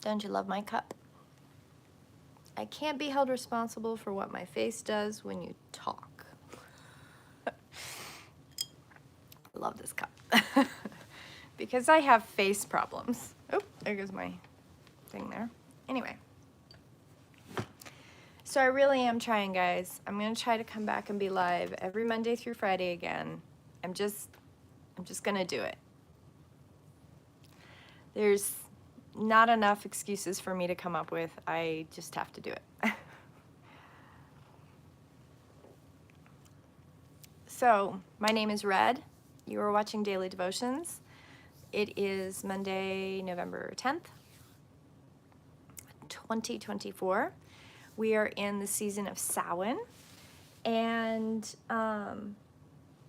Don't you love my cup? I can't be held responsible for what my face does when you talk. I love this cup. Because I have face problems. Oh, there goes my thing there. Anyway. So I really am trying, guys. I'm going to try to come back and be live every Monday through Friday again. I'm just going to do it. There's not enough excuses for me to come up with. I just have to do it. So, my name is Red. You are watching Daily Devotions. It is Monday, November 10th, 2024. We are in the season of Samhain, and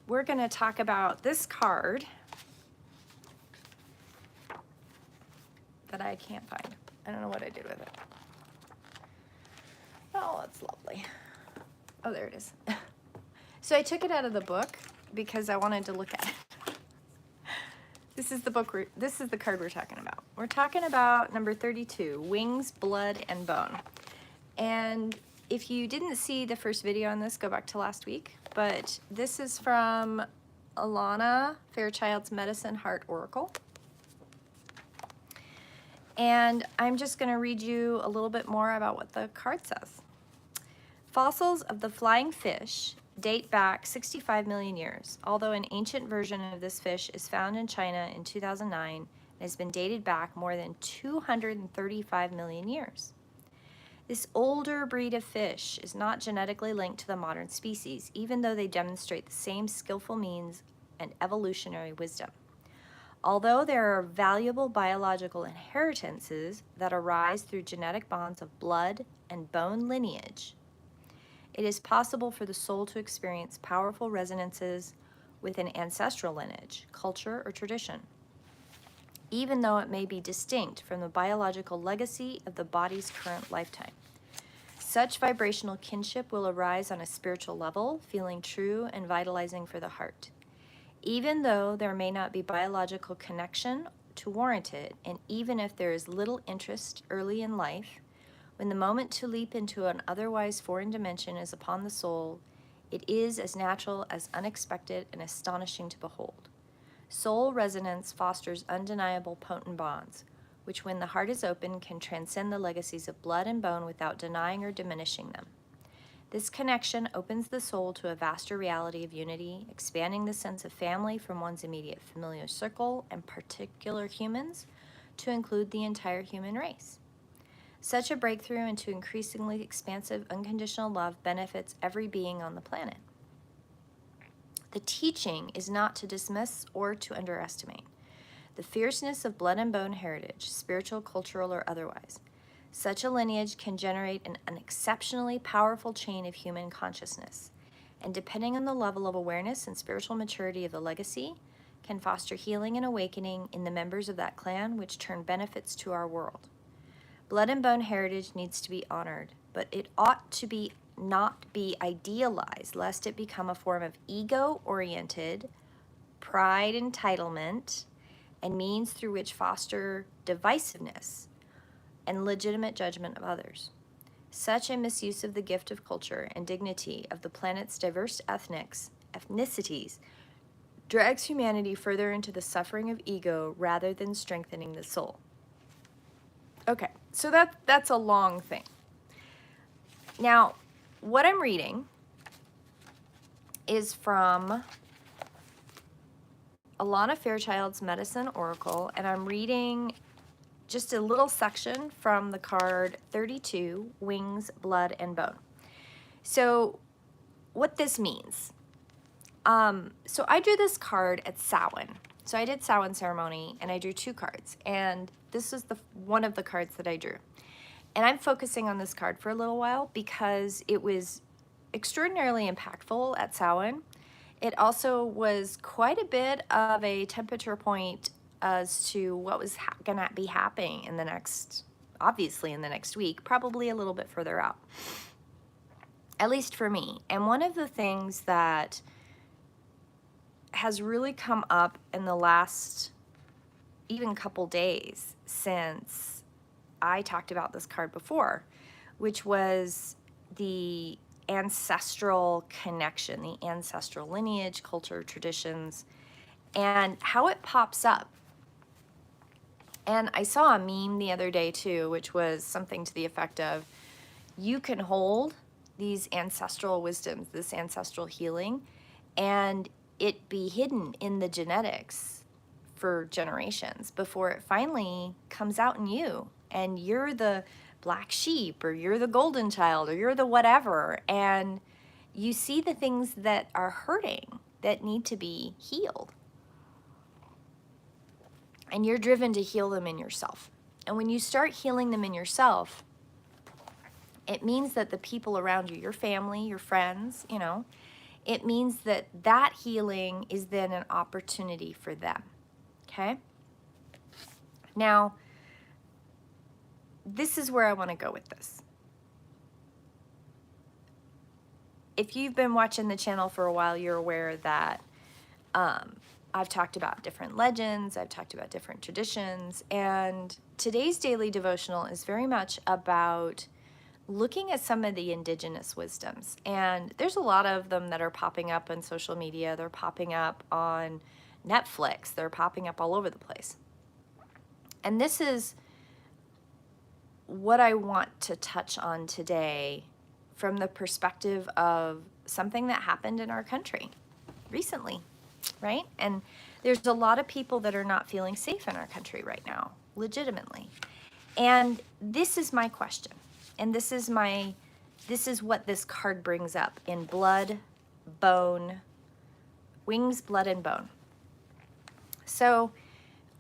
we're going to talk about this card that I can't find. I don't know what I did with it. Oh, that's lovely. Oh, there it is. So I took it out of the book because I wanted to look at it. This is the book. This is the card we're talking about. We're talking about number 32, Wings, Blood, and Bone. And if you didn't see the first video on this, go back to last week. But this is from Alana, Fairchild's Medicine Heart Oracle. And I'm just going to read you a little bit more about what the card says. Fossils of the flying fish date back 65 million years, although an ancient version of this fish is found in China in 2009 and has been dated back more than 235 million years. This older breed of fish is not genetically linked to the modern species, even though they demonstrate the same skillful means and evolutionary wisdom. Although there are valuable biological inheritances that arise through genetic bonds of blood and bone lineage, it is possible for the soul to experience powerful resonances with an ancestral lineage, culture, or tradition, even though it may be distinct from the biological legacy of the body's current lifetime. Such vibrational kinship will arise on a spiritual level, feeling true and vitalizing for the heart. Even though there may not be biological connection to warrant it, and even if there is little interest early in life, when the moment to leap into an otherwise foreign dimension is upon the soul, it is as natural as unexpected and astonishing to behold. Soul resonance fosters undeniable potent bonds, which when the heart is open can transcend the legacies of blood and bone without denying or diminishing them. This connection opens the soul to a vaster reality of unity, expanding the sense of family from one's immediate familiar circle and particular humans to include the entire human race. Such a breakthrough into increasingly expansive, unconditional love benefits every being on the planet. The teaching is not to dismiss or to underestimate the fierceness of blood and bone heritage, spiritual, cultural, or otherwise. Such a lineage can generate an exceptionally powerful chain of human consciousness, and depending on the level of awareness and spiritual maturity of the legacy, can foster healing and awakening in the members of that clan, which turn benefits to our world. Blood and bone heritage needs to be honored, but it ought to not be idealized, lest it become a form of ego-oriented, pride entitlement, and means through which foster divisiveness and legitimate judgment of others. Such a misuse of the gift of culture and dignity of the planet's diverse ethnicities drags humanity further into the suffering of ego rather than strengthening the soul. Okay, so that's a long thing. Now, what I'm reading is from Alana Fairchild's Medicine Oracle, and I'm reading just a little section from the card 32, Wings, Blood, and Bone. So what this means. So I drew this card at Samhain. So I did Samhain ceremony, and I drew 2 cards, and this is one of the cards that I drew. And I'm focusing on this card for a little while because it was extraordinarily impactful at Samhain. It also was quite a bit of a temperature point as to what was going to be happening in the next, obviously in the next week, probably a little bit further out, at least for me. And one of the things that has really come up in the last even couple days since I talked about this card before, which was the ancestral connection, the ancestral lineage, culture, traditions, and how it pops up. And I saw a meme the other day too, which was something to the effect of, you can hold these ancestral wisdoms, this ancestral healing, and it be hidden in the genetics for generations before it finally comes out in you. And you're the black sheep, or you're the golden child, or you're the whatever. And you see the things that are hurting that need to be healed. And you're driven to heal them in yourself. And when you start healing them in yourself, it means that the people around you, your family, your friends, you know, it means that that healing is then an opportunity for them. Okay? Now, this is where I want to go with this. If you've been watching the channel for a while, you're aware that I've talked about different legends, I've talked about different traditions, and today's daily devotional is very much about looking at some of the indigenous wisdoms. And there's a lot of them that are popping up on social media. They're popping up on Netflix. They're popping up all over the place. And this is what I want to touch on today from the perspective of something that happened in our country recently, right? And there's a lot of people that are not feeling safe in our country right now, legitimately. And this is my question. And this is what this card brings up in blood, bone, wings, blood, and bone. So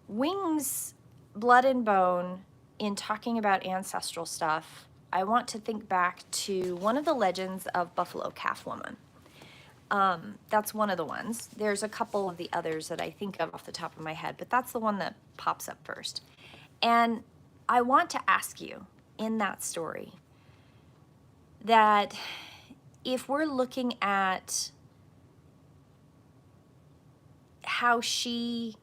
wings, blood, and bone, in talking about ancestral stuff, I want to think back to one of the legends of Buffalo Calf Woman. That's one of the ones. There's a couple of the others that I think of off the top of my head, but that's the one that pops up first. And I want to ask you, in that story, that if we're looking at how she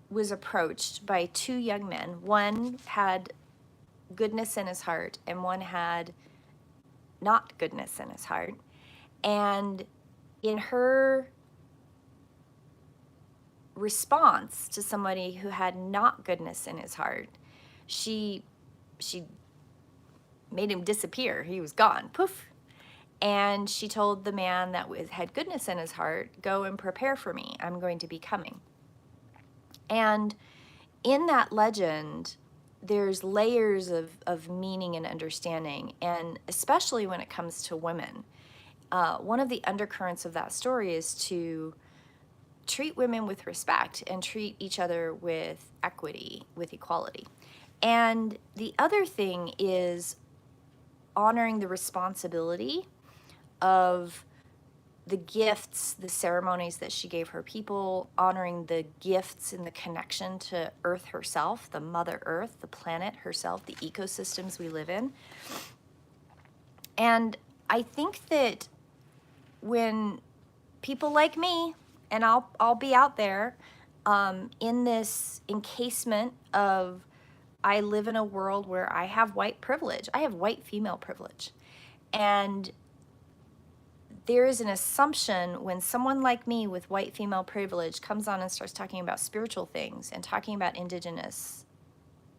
was approached by two young men, one had goodness in his heart and one had not goodness in his heart, and in her response to somebody who had not goodness in his heart, she made him disappear. He was gone, poof. And she told the man that had goodness in his heart, go and prepare for me. I'm going to be coming. And in that legend, there's layers of meaning and understanding, and especially when it comes to women. One of the undercurrents of that story is to treat women with respect and treat each other with equity, with equality. And the other thing is honoring the responsibility of the gifts, the ceremonies that she gave her people, honoring the gifts and the connection to Earth herself, the Mother Earth, the planet herself, the ecosystems we live in. And I think that when people like me, and I'll be out there in this encasement of, I live in a world where I have white privilege. I have white female privilege. And there is an assumption when someone like me with white female privilege comes on and starts talking about spiritual things and talking about indigenous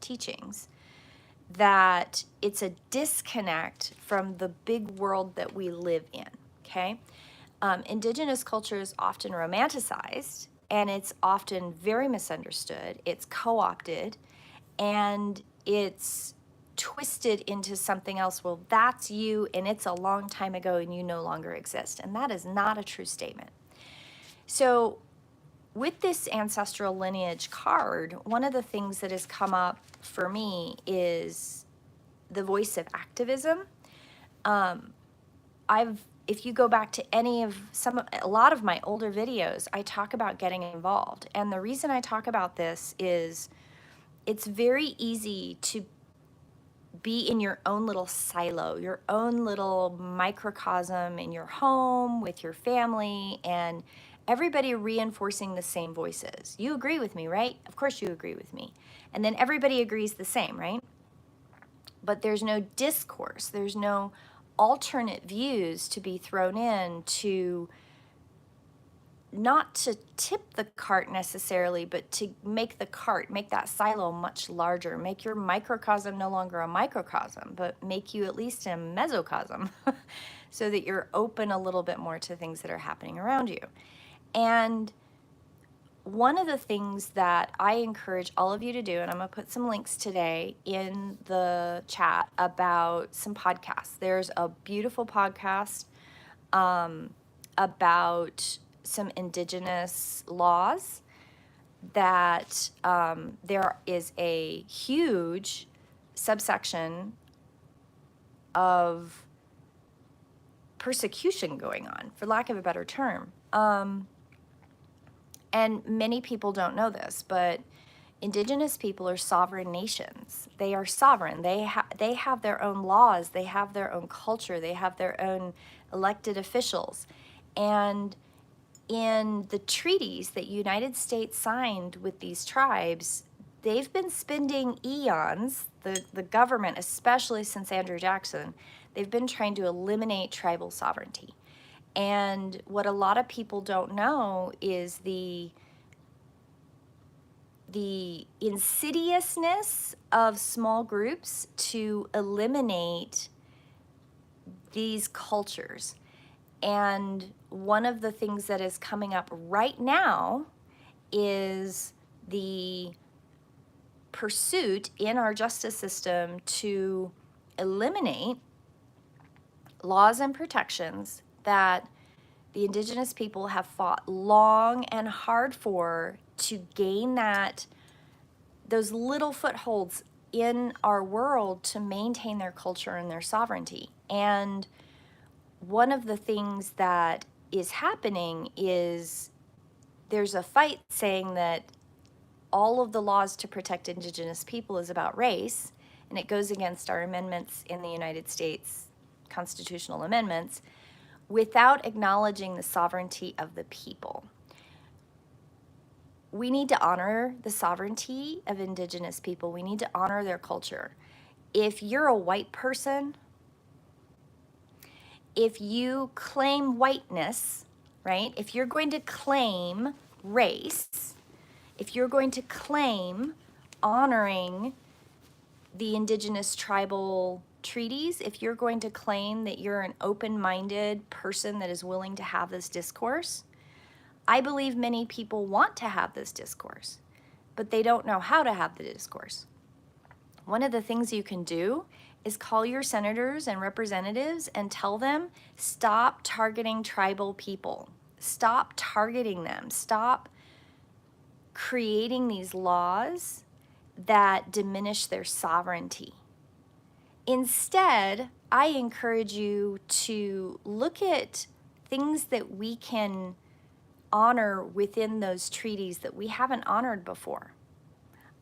teachings, that it's a disconnect from the big world that we live in, okay? Indigenous culture is often romanticized, and it's often very misunderstood. It's co-opted, and it's twisted into something else. Well, that's you, and it's a long time ago, and you no longer exist. And that is not a true statement. So with this ancestral lineage card, one of the things that has come up for me is the voice of activism. If you go back to a lot of my older videos, I talk about getting involved. And the reason I talk about this is it's very easy to be in your own little silo, your own little microcosm in your home with your family, and everybody reinforcing the same voices. You agree with me, right? Of course you agree with me. And then everybody agrees the same, right? But there's no discourse. There's no alternate views to be thrown in to, not to tip the cart necessarily, but to make the cart, make that silo much larger, make your microcosm no longer a microcosm, but make you at least a mesocosm so that you're open a little bit more to things that are happening around you. And one of the things that I encourage all of you to do, and I'm going to put some links today in the chat about some podcasts. There's a beautiful podcast about some indigenous laws that there is a huge subsection of persecution going on, for lack of a better term. And many people don't know this, but indigenous people are sovereign nations. They are sovereign. They have their own laws. They have their own culture. They have their own elected officials. And in the treaties that United States signed with these tribes, they've been spending eons, the government, especially since Andrew Jackson, they've been trying to eliminate tribal sovereignty. And what a lot of people don't know is the insidiousness of small groups to eliminate these cultures. And one of the things that is coming up right now is the pursuit in our justice system to eliminate laws and protections that the indigenous people have fought long and hard for, to gain those little footholds in our world to maintain their culture and their sovereignty. And one of the things that is happening is there's a fight saying that all of the laws to protect indigenous people is about race, and it goes against our amendments in the United States, constitutional amendments, without acknowledging the sovereignty of the people. We need to honor the sovereignty of indigenous people. We need to honor their culture. If you're a white person, if you claim whiteness, right? If you're going to claim race, if you're going to claim honoring the indigenous tribal treaties, if you're going to claim that you're an open-minded person that is willing to have this discourse, I believe many people want to have this discourse, but they don't know how to have the discourse. One of the things you can do is call your senators and representatives and tell them, stop targeting tribal people. Stop targeting them. Stop creating these laws that diminish their sovereignty. Instead, I encourage you to look at things that we can honor within those treaties that we haven't honored before.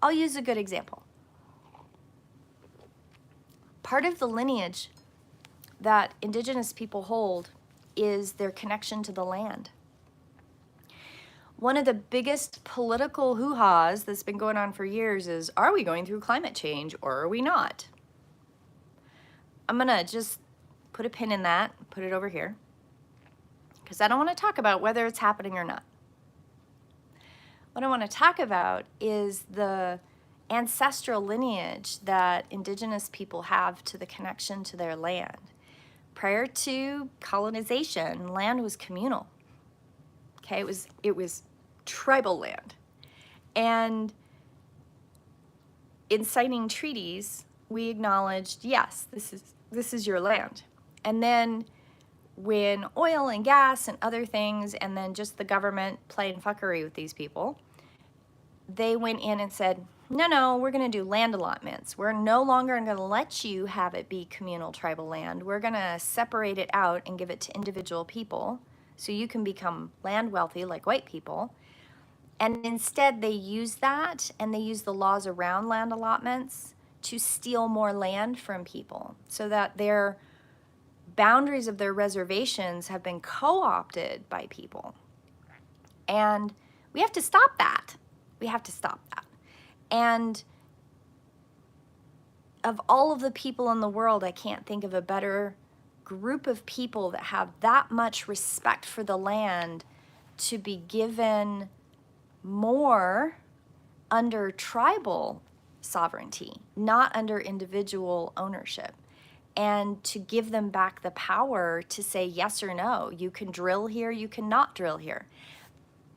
I'll use a good example. Part of the lineage that indigenous people hold is their connection to the land. One of the biggest political hoo-has that's been going on for years is, are we going through climate change or are we not? I'm gonna just put a pin in that, put it over here, because I don't want to talk about whether it's happening or not. What I want to talk about is the ancestral lineage that indigenous people have to the connection to their land. Prior to colonization, land was communal. Okay, it was tribal land. And in signing treaties, we acknowledged, yes, this is your land. And then when oil and gas and other things, and then just the government playing fuckery with these people, they went in and said, no, we're going to do land allotments. We're no longer going to let you have it be communal tribal land. We're going to separate it out and give it to individual people so you can become land wealthy like white people. And instead they use that, and they use the laws around land allotments to steal more land from people so that their boundaries of their reservations have been co-opted by people. And we have to stop that. We have to stop that. And of all of the people in the world, I can't think of a better group of people that have that much respect for the land to be given more under tribal sovereignty, not under individual ownership, and to give them back the power to say yes or no. You can drill here, you cannot drill here.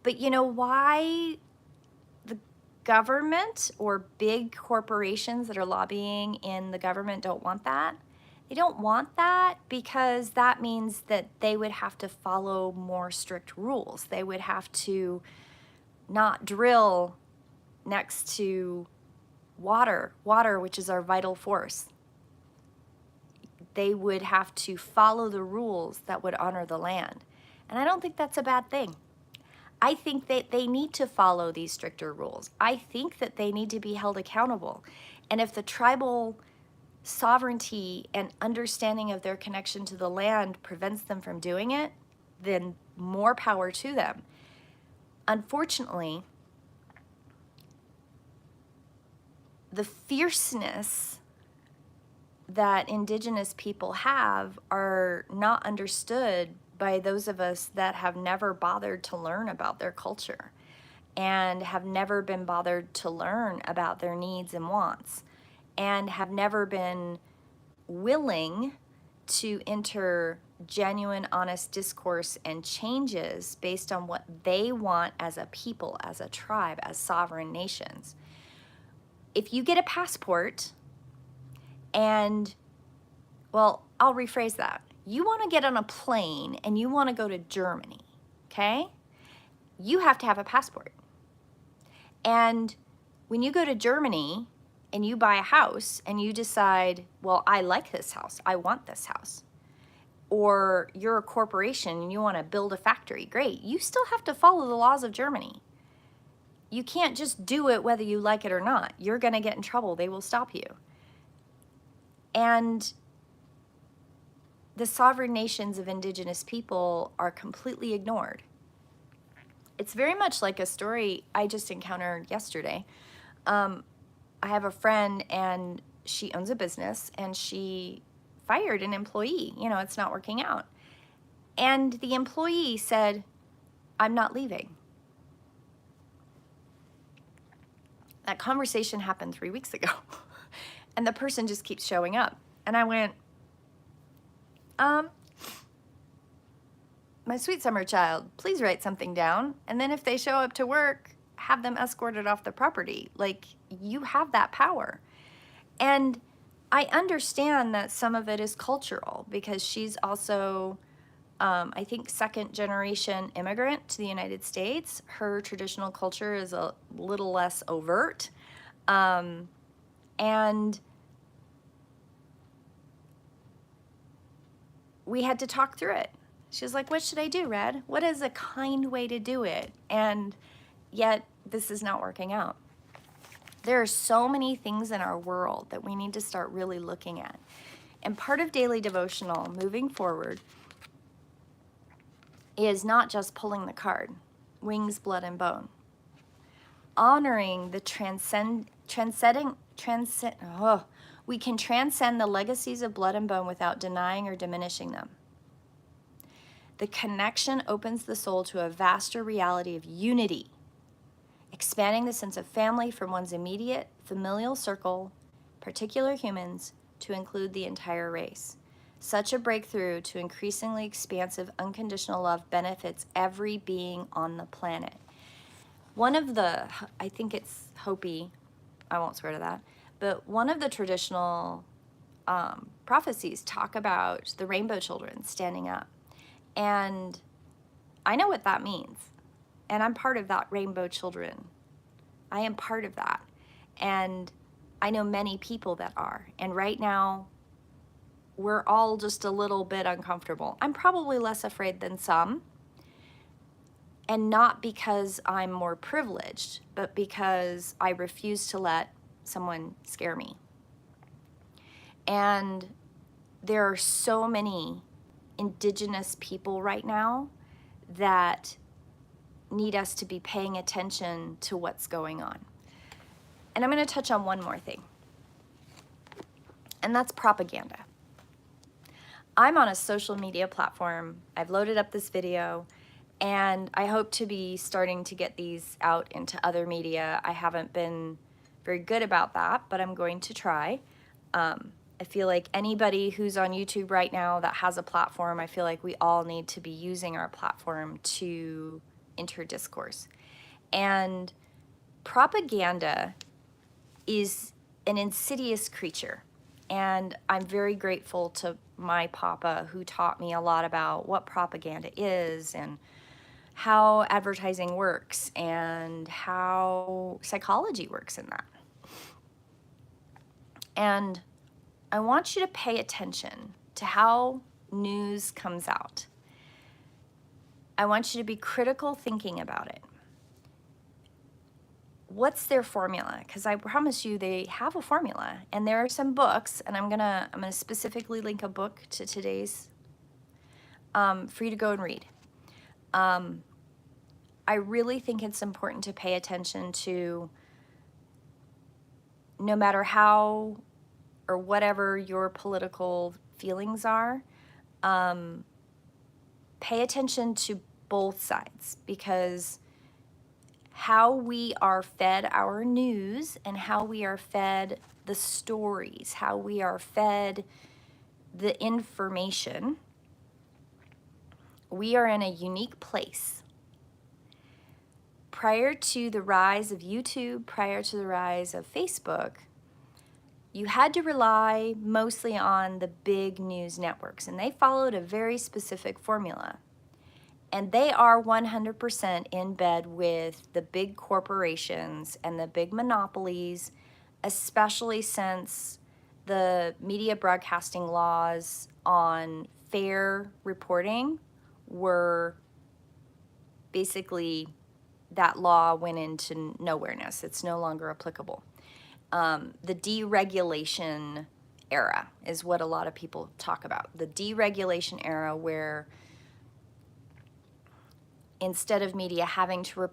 But you know why the government or big corporations that are lobbying in the government don't want that? They don't want that because that means that they would have to follow more strict rules. They would have to not drill next to water, which is our vital force. They would have to follow the rules that would honor the land. And I don't think that's a bad thing. I think that they need to follow these stricter rules. I think that they need to be held accountable. And if the tribal sovereignty and understanding of their connection to the land prevents them from doing it, then more power to them. Unfortunately, the fierceness that Indigenous people have are not understood by those of us that have never bothered to learn about their culture and have never been bothered to learn about their needs and wants and have never been willing to enter genuine, honest discourse and changes based on what they want as a people, as a tribe, as sovereign nations. If you get a passport and, well, I'll rephrase that. You want to get on a plane and you want to go to Germany, okay? You have to have a passport. And when you go to Germany and you buy a house and you decide, well, I like this house, I want this house, or you're a corporation and you want to build a factory, great. You still have to follow the laws of Germany. You can't just do it whether you like it or not. You're going to get in trouble. They will stop you. And the sovereign nations of Indigenous people are completely ignored. It's very much like a story I just encountered yesterday. I have a friend and she owns a business and she fired an employee. You know, it's not working out. And the employee said, I'm not leaving. That conversation happened 3 weeks ago. And the person just keeps showing up. And I went, my sweet summer child, please write something down. And then if they show up to work, have them escorted off the property. Like, you have that power. And I understand that some of it is cultural because she's also, I think, second generation immigrant to the United States. Her traditional culture is a little less overt. And we had to talk through it. She was like, what should I do, Red? What is a kind way to do it? And yet this is not working out. There are so many things in our world that we need to start really looking at. And part of daily devotional moving forward is not just pulling the card, wings, blood, and bone. Honoring the we can transcend the legacies of blood and bone without denying or diminishing them. The connection opens the soul to a vaster reality of unity, expanding the sense of family from one's immediate familial circle, particular humans, to include the entire race. Such a breakthrough to increasingly expansive, unconditional love benefits every being on the planet. One of the, I think it's Hopi, I won't swear to that, but one of the traditional prophecies talk about the rainbow children standing up. And I know what that means. And I'm part of that rainbow children. I am part of that. And I know many people that are. And right now, we're all just a little bit uncomfortable. I'm probably less afraid than some. And not because I'm more privileged, but because I refuse to let someone scare me. And there are so many Indigenous people right now that need us to be paying attention to what's going on. And I'm going to touch on one more thing, and that's propaganda. I'm on a social media platform. I've loaded up this video, and I hope to be starting to get these out into other media. I haven't been very good about that, but I'm going to try. I feel like anybody who's on YouTube right now that has a platform, I feel like we all need to be using our platform to interdiscourse. And propaganda is an insidious creature. And I'm very grateful to my papa, who taught me a lot about what propaganda is and how advertising works and how psychology works in that. And I want you to pay attention to how news comes out. I want you to be critical thinking about it. What's their formula? Because I promise you they have a formula. And there are some books, and I'm gonna specifically link a book to today's for you to go and read. I really think it's important to pay attention to, no matter how or whatever your political feelings are, pay attention to both sides, because how we are fed our news and how we are fed the stories, how we are fed the information, we are in a unique place. Prior to the rise of YouTube, prior to the rise of Facebook, you had to rely mostly on the big news networks, and they followed a very specific formula. And they are 100% in bed with the big corporations and the big monopolies, especially since the media broadcasting laws on fair reporting were basically, that law went into nowhereness. It's no longer applicable. The deregulation era is what a lot of people talk about. The deregulation era, where instead of media having to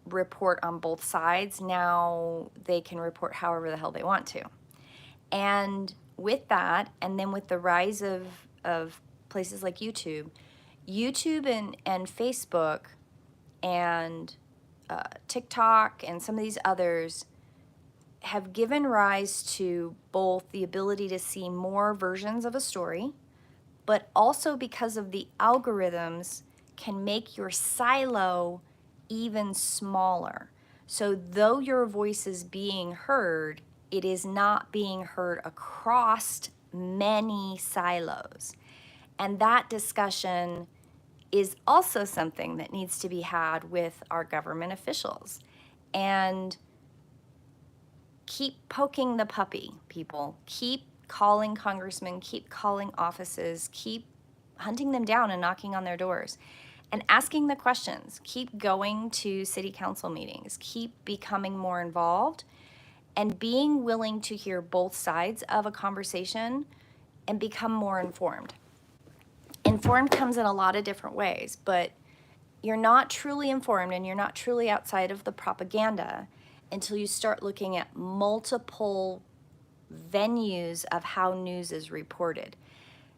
report on both sides, now they can report however the hell they want to. And with that, and then with the rise of places like YouTube and Facebook and TikTok and some of these others have given rise to both the ability to see more versions of a story, but also because of the algorithms can make your silo even smaller. So though your voice is being heard, it is not being heard across many silos. And that discussion is also something that needs to be had with our government officials. And keep poking the puppy, people. Keep calling congressmen, keep calling offices, keep hunting them down and knocking on their doors and asking the questions. Keep going to city council meetings. Keep becoming more involved and being willing to hear both sides of a conversation and become more informed. Informed comes in a lot of different ways, but you're not truly informed and you're not truly outside of the propaganda until you start looking at multiple venues of how news is reported.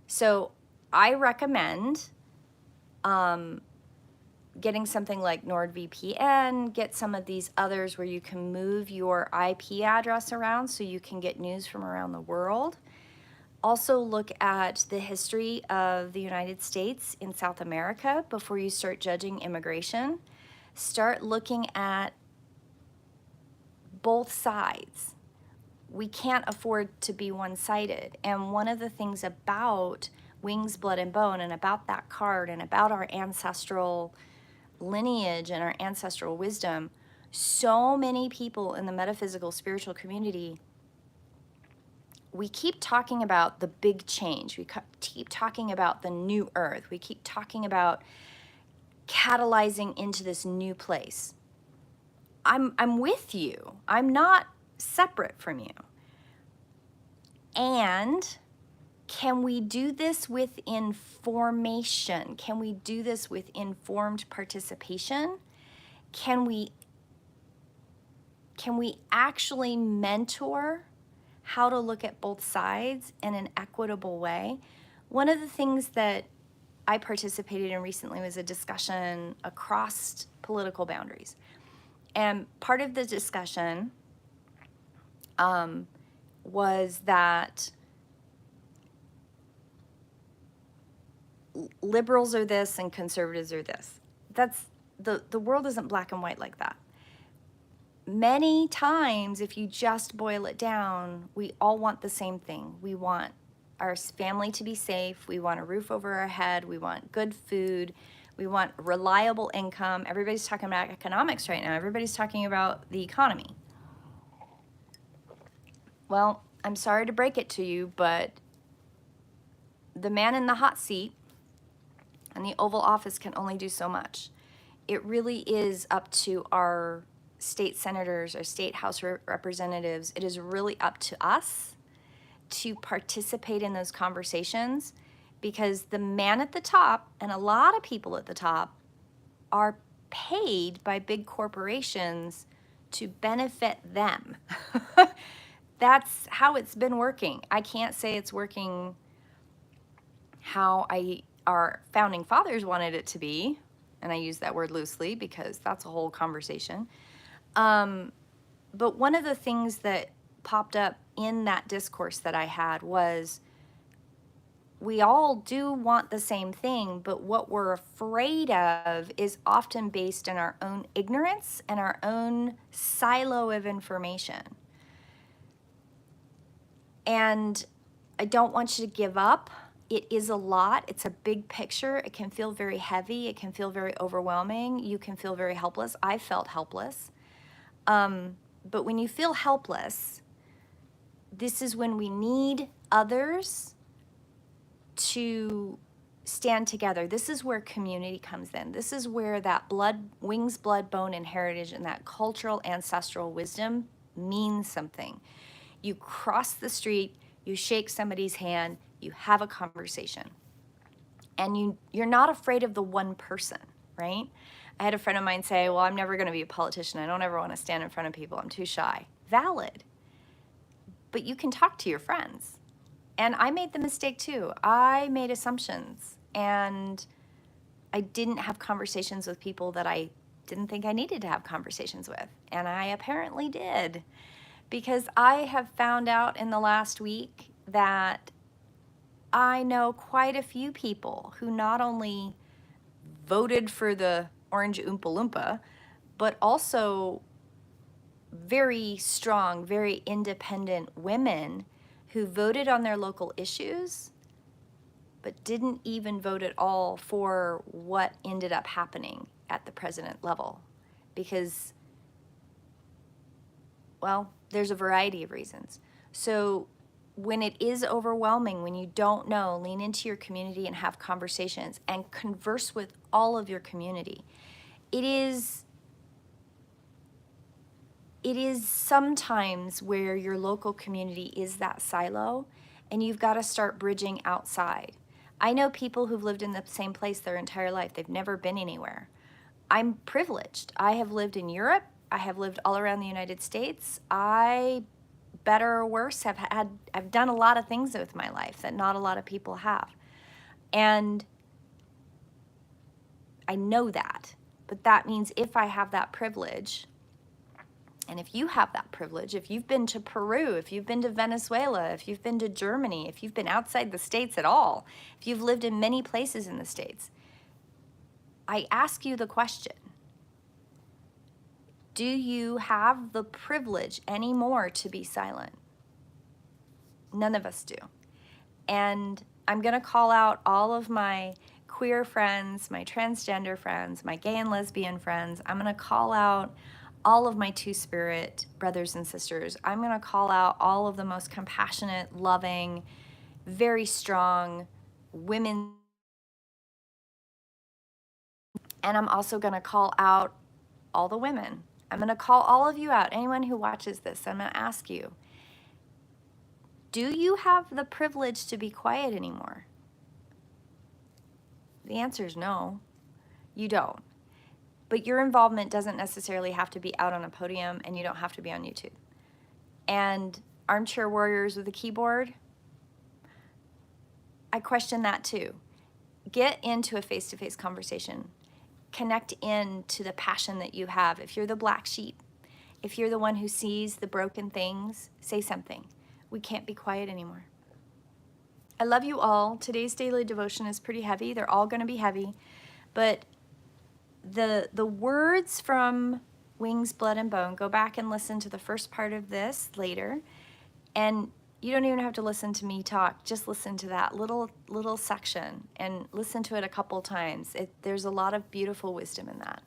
So I recommend getting something like NordVPN, get some of these others where you can move your IP address around so you can get news from around the world. Also look at the history of the United States in South America before you start judging immigration. Start looking at both sides. We can't afford to be one-sided. And one of the things about Wings, Blood, and Bone and about that card and about our ancestral lineage and our ancestral wisdom, so many people in the metaphysical spiritual community, we keep talking about the big change. We keep talking about the new earth. We keep talking about catalyzing into this new place. I'm with you. I'm not separate from you. And can we do this with information? Can we do this with informed participation? can we actually mentor how to look at both sides in an equitable way? One of the things that I participated in recently was a discussion across political boundaries. And part of the discussion was that liberals are this and conservatives are this. That's the world isn't black and white like that. Many times, if you just boil it down, we all want the same thing. We want our family to be safe. We want a roof over our head. We want good food. We want reliable income. Everybody's talking about economics right now. Everybody's talking about the economy. Well, I'm sorry to break it to you, but the man in the hot seat and the Oval Office can only do so much. It really is up to our state senators or state house representatives. It is really up to us to participate in those conversations, because the man at the top and a lot of people at the top are paid by big corporations to benefit them. That's how it's been working. I can't say it's working how our founding fathers wanted it to be, and I use that word loosely because that's a whole conversation. But one of the things that popped up in that discourse that I had was, we all do want the same thing, but what we're afraid of is often based in our own ignorance and our own silo of information. And I don't want you to give up. It is a lot. It's a big picture. It can feel very heavy. It can feel very overwhelming. You can feel very helpless. I felt helpless. But when you feel helpless, this is when we need others to stand together. This is where community comes in. This is where that wings, blood, bone, and heritage and that cultural ancestral wisdom means something. You cross the street, you shake somebody's hand, you have a conversation. And you're not afraid of the one person, right? I had a friend of mine say, well, I'm never going to be a politician. I don't ever want to stand in front of people. I'm too shy. Valid. But you can talk to your friends. And I made the mistake too. I made assumptions, and I didn't have conversations with people that I didn't think I needed to have conversations with. And I apparently did, because I have found out in the last week that I know quite a few people who not only voted for the Orange Oompa Loompa, but also very strong, very independent women who voted on their local issues, but didn't even vote at all for what ended up happening at the president level. Because, well, there's a variety of reasons. So when it is overwhelming, when you don't know, lean into your community and have conversations and converse with all of your community. It is sometimes where your local community is that silo, and you've got to start bridging outside. I know people who've lived in the same place their entire life. They've never been anywhere. I'm privileged. I have lived in Europe. I have lived all around the United States. I, better or worse, I've done a lot of things with my life that not a lot of people have. And I know that. But that means if I have that privilege, and if you have that privilege, if you've been to Peru, if you've been to Venezuela, if you've been to Germany, if you've been outside the States at all, if you've lived in many places in the States, I ask you the question, do you have the privilege anymore to be silent? None of us do. And I'm going to call out all of my queer friends, my transgender friends, my gay and lesbian friends. I'm going to call out all of my two-spirit brothers and sisters. I'm going to call out all of the most compassionate, loving, very strong women. And I'm also going to call out all the women. I'm going to call all of you out, anyone who watches this. I'm going to ask you, do you have the privilege to be quiet anymore? The answer is no, you don't. But your involvement doesn't necessarily have to be out on a podium, and you don't have to be on YouTube. And armchair warriors with a keyboard, I question that too. Get into a face-to-face conversation. Connect in to the passion that you have. If you're the black sheep, if you're the one who sees the broken things, say something. We can't be quiet anymore. I love you all. Today's daily devotion is pretty heavy. They're all going to be heavy. But the words from Wings, Blood, and Bone, go back and listen to the first part of this later. And you don't even have to listen to me talk. Just listen to that little section and listen to it a couple times. There's a lot of beautiful wisdom in that.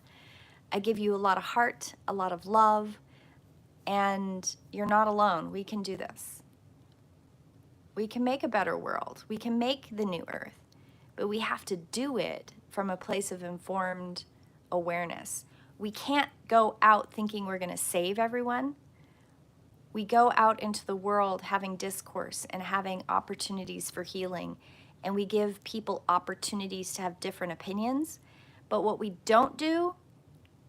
I give you a lot of heart, a lot of love, and you're not alone. We can do this. We can make a better world. We can make the new earth, but we have to do it from a place of informed awareness. We can't go out thinking we're going to save everyone. We go out into the world having discourse and having opportunities for healing, and we give people opportunities to have different opinions. But what we don't do,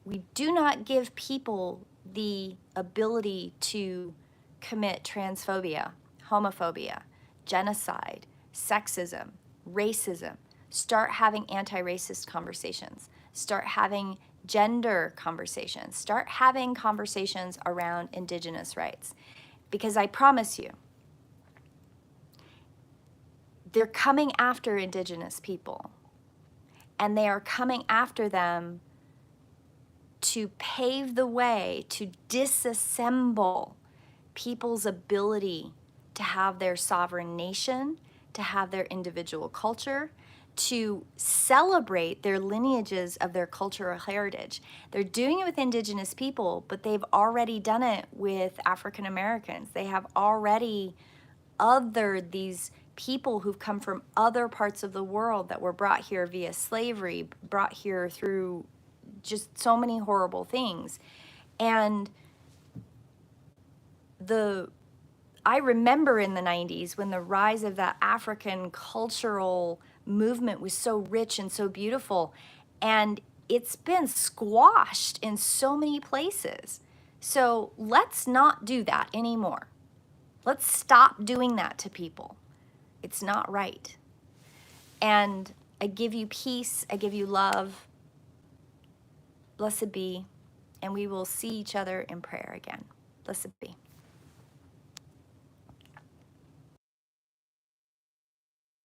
we do not give people the ability to commit transphobia, homophobia, genocide, sexism, racism. Start having anti-racist conversations. Start having gender conversations. Start having conversations around Indigenous rights. Because I promise you, they're coming after Indigenous people. And they are coming after them to pave the way to disassemble people's ability to have their sovereign nation, to have their individual culture, to celebrate their lineages of their cultural heritage. They're doing it with Indigenous people, but they've already done it with African Americans. They have already othered these people who've come from other parts of the world that were brought here via slavery, brought here through just so many horrible things. And I remember in the 90s when the rise of that African cultural movement was so rich and so beautiful, and it's been squashed in so many places. So let's not do that anymore. Let's stop doing that to people. It's not right. And I give you peace, I give you love. Blessed be, and we will see each other in prayer again. Blessed be.